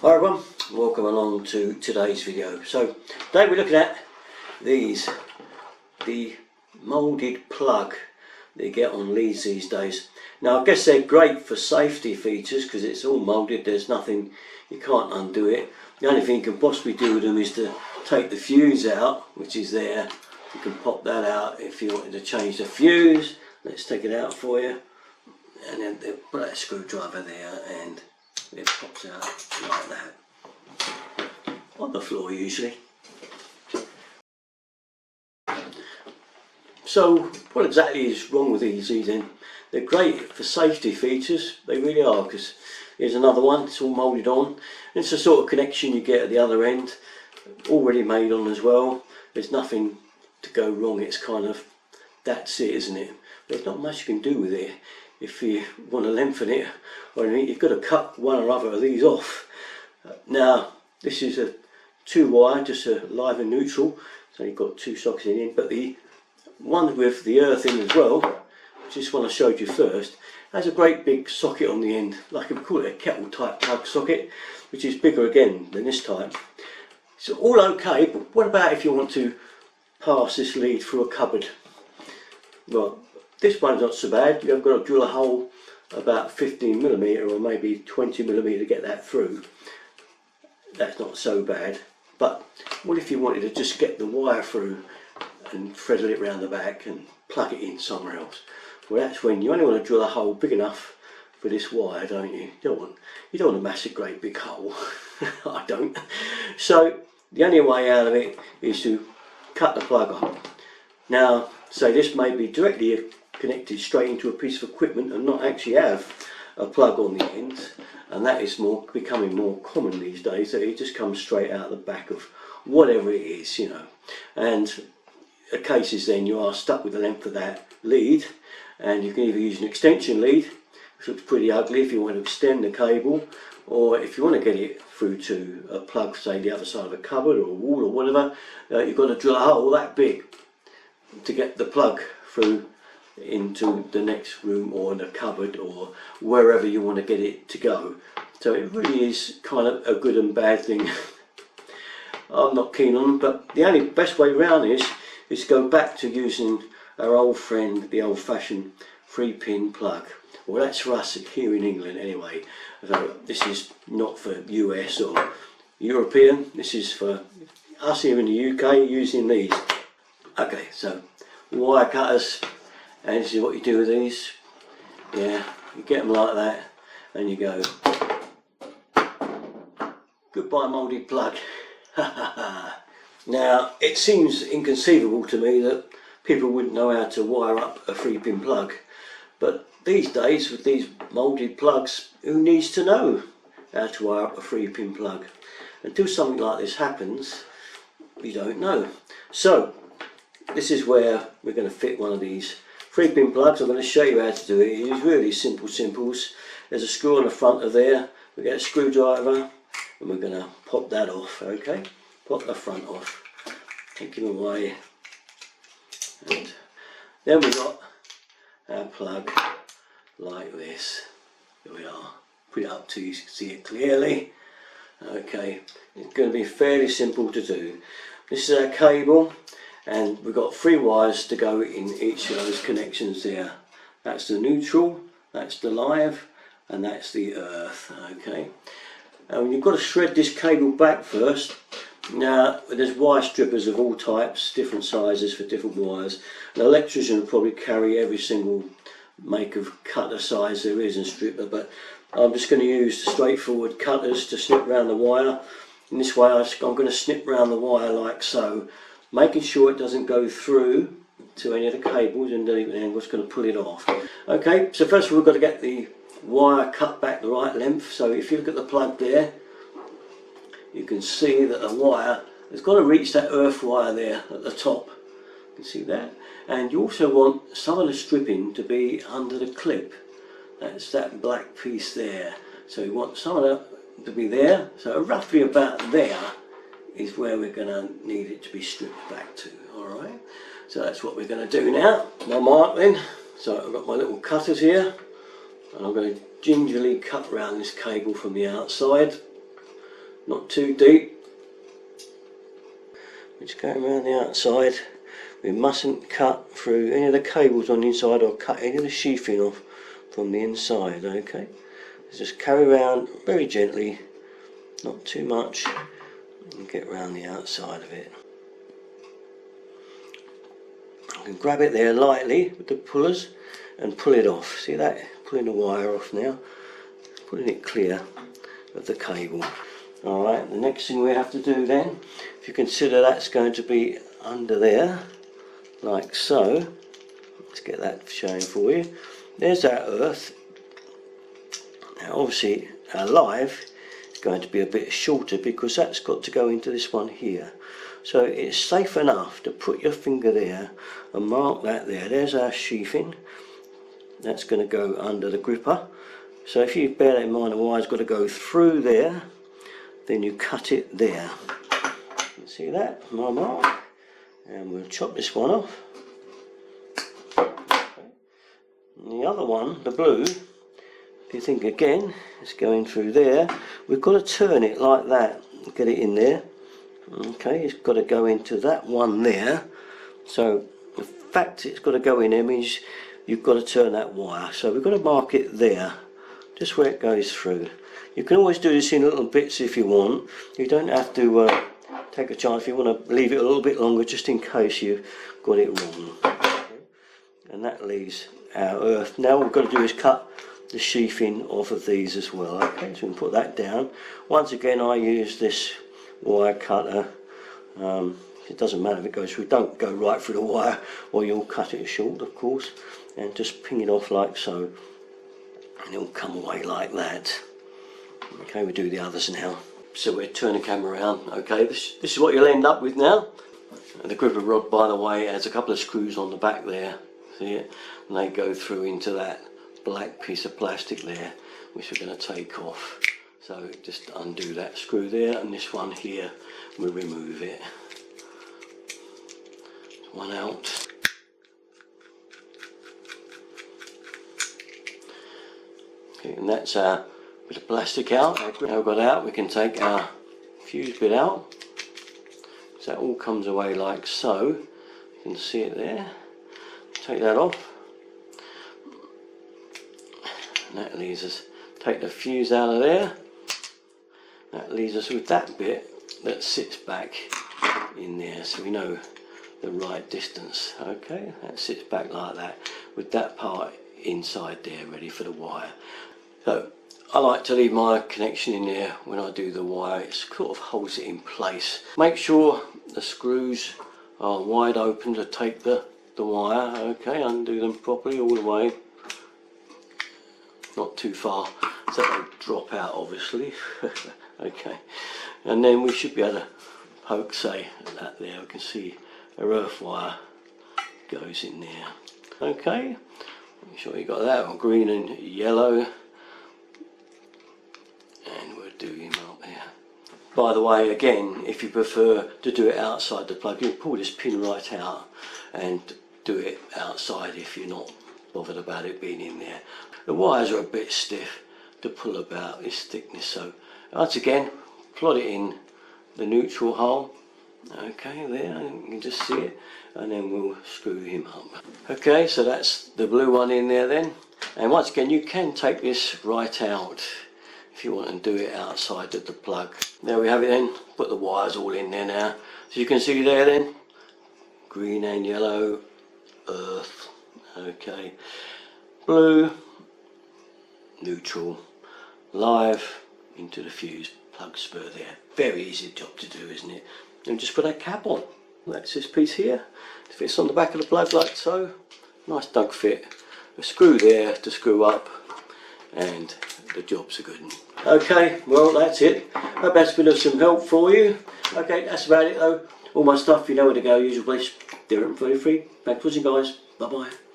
Hi everyone, welcome along to today's video. So today we're looking at the moulded plug that you get on leads these days. Now I guess they're great for safety features because it's all moulded, there's nothing, you can't undo it. The only thing you can possibly do with them is to take the fuse out, which is there. You can pop that out if you wanted to change the fuse. Let's take it out for you, and then put that screwdriver there and it pops out like that, on the floor usually. So what exactly is wrong with these then? They're great for safety features, they really are, because here's another one, it's all moulded on. It's the sort of connection you get at the other end, already made on as well. There's nothing to go wrong, it's kind of, that's it, isn't it? There's not much you can do with it. If you want to lengthen it or anything, you've got to cut one or other of these off. Now this is a 2-wire, just a live and neutral, so you've got 2 sockets in, but the one with the earth in as well, which is one I showed you first, has a great big socket on the end, like we call it a kettle type plug socket, which is bigger again than this type. It's all okay, but what about if you want to pass this lead through a cupboard? Well, this one's not so bad. You've got to drill a hole about 15mm or maybe 20mm to get that through. That's not so bad. But what if you wanted to just get the wire through and thread it around the back and plug it in somewhere else? Well, that's when you only want to drill a hole big enough for this wire, don't you? You don't want a massive great big hole. I don't. So the only way out of it is to cut the plug up. Now, say this may be directly connected straight into a piece of equipment and not actually have a plug on the end, and that is becoming more common these days, that it just comes straight out the back of whatever it is, you know. And the case is then you are stuck with the length of that lead, and you can either use an extension lead, which looks pretty ugly if you want to extend the cable, or if you want to get it through to a plug, say the other side of a cupboard or a wall or whatever, you've got to drill a hole that big to get the plug through into the next room or in a cupboard or wherever you want to get it to go. So it really is kind of a good and bad thing. I'm not keen on them, but the only best way around is to go back to using our old friend, the old-fashioned 3-pin plug. Well, that's for us here in England anyway. So this is not for US or European, this is for us here in the UK using these. Okay, so wire cutters, and this is what you do with these. Yeah, you get them like that and you go, goodbye moulded plug. Now it seems inconceivable to me that people wouldn't know how to wire up a 3-pin plug, but these days with these moulded plugs, who needs to know how to wire up a 3-pin plug? Until something like this happens, we don't know. So this is where we're going to fit one of these 3-pin plugs. I'm going to show you how to do it. It is really simples. There's a screw on the front of there. We get a screwdriver and we're going to pop that off. Okay, pop the front off, take him away, and then we've got our plug like this. Here we are. Put it up to you so you can see it clearly. Okay, it's going to be fairly simple to do. This is our cable, and we've got 3 wires to go in each of those connections there. That's the neutral, that's the live, and that's the earth. Okay, and you've got to shred this cable back first. Now there's wire strippers of all types, different sizes for different wires. An electrician will probably carry every single make of cutter size there is and stripper, but I'm just going to use the straightforward cutters to snip around the wire. In this way I'm going to snip around the wire like so, making sure it doesn't go through to any of the cables and then what's going to pull it off. Okay, so first of all we've got to get the wire cut back the right length. So if you look at the plug there, you can see that the wire has got to reach that earth wire there at the top. You can see that. And you also want some of the stripping to be under the clip. That's that black piece there. So you want some of that to be there. So roughly about there is where we're going to need it to be stripped back to. Alright, so that's what we're going to do now. My mark then. So I've got my little cutters here, and I'm going to gingerly cut around this cable from the outside. not too deep. We're just going around the outside. We mustn't cut through any of the cables on the inside or cut any of the sheathing off from the inside, okay? So just carry around very gently, not too much, and get around the outside of it. You can grab it there lightly with the pullers and pull it off. See that? Pulling the wire off now, pulling it clear of the cable. Alright, the next thing we have to do then, if you consider that's going to be under there, like so. Let's get that showing for you. There's our earth. Now obviously our live is going to be a bit shorter because that's got to go into this one here. So it's safe enough to put your finger there and mark that there. There's our sheathing. That's going to go under the gripper. So if you bear that in mind, the wire's got to go through there, then you cut it there. You see that? My mark. And we'll chop this one off. And the other one, the blue, if you think again, it's going through there. We've got to turn it like that, get it in there. Okay, it's got to go into that one there. So the fact it's got to go in there means you've got to turn that wire. So we've got to mark it there, just where it goes through. You can always do this in little bits if you want. You don't have to take a chance if you want to leave it a little bit longer just in case you've got it wrong. Okay. And that leaves our earth. Now what we've got to do is cut the sheathing off of these as well. Okay, so we can put that down. Once again I use this wire cutter. It doesn't matter if it goes through, don't go right through the wire or you'll cut it short of course, and just ping it off like so and it'll come away like that. Okay, we do the others now. So we'll turn the camera around. Okay, this is what you'll end up with now. And the gripper rod, by the way, has a couple of screws on the back there. See it? And they go through into that black piece of plastic there, which we're going to take off. So just undo that screw there, and this one here, we'll remove it. One out. Okay, and that's our bit of plastic out. Now we've got out, we can take our fuse bit out. So that all comes away like so. You can see it there. Take that off. And that leaves us, take the fuse out of there. That leaves us with that bit that sits back in there, so we know the right distance. Okay, that sits back like that with that part inside there ready for the wire. So I like to leave my connection in there when I do the wire. It sort of holds it in place. Make sure the screws are wide open to take the wire. Okay, undo them properly all the way, not too far so they drop out obviously. Okay, and then we should be able to poke, say, that there. We can see a earth wire goes in there. Okay, make sure you got that, green and yellow. Do him up there. By the way, again, if you prefer to do it outside the plug, you can pull this pin right out and do it outside if you're not bothered about it being in there. The wires are a bit stiff to pull about this thickness, so once again, plot it in the neutral hole. Okay, there, you can just see it, and then we'll screw him up. Okay, so that's the blue one in there then, and once again, you can take this right out if you want to do it outside of the plug. There we have it then, put the wires all in there now. So you can see there then, green and yellow, earth, okay, blue, neutral, live, into the fuse plug spur there. Very easy job to do, isn't it? And just put a cap on. That's this piece here. It fits on the back of the plug like so. Nice dug fit. A screw there to screw up, and the job's a good one. Okay, well that's it. Hope that's been of some help for you. Okay, that's about it though. All my stuff, you know where to go, usual place. Do it for free. Thanks for watching guys. Bye bye.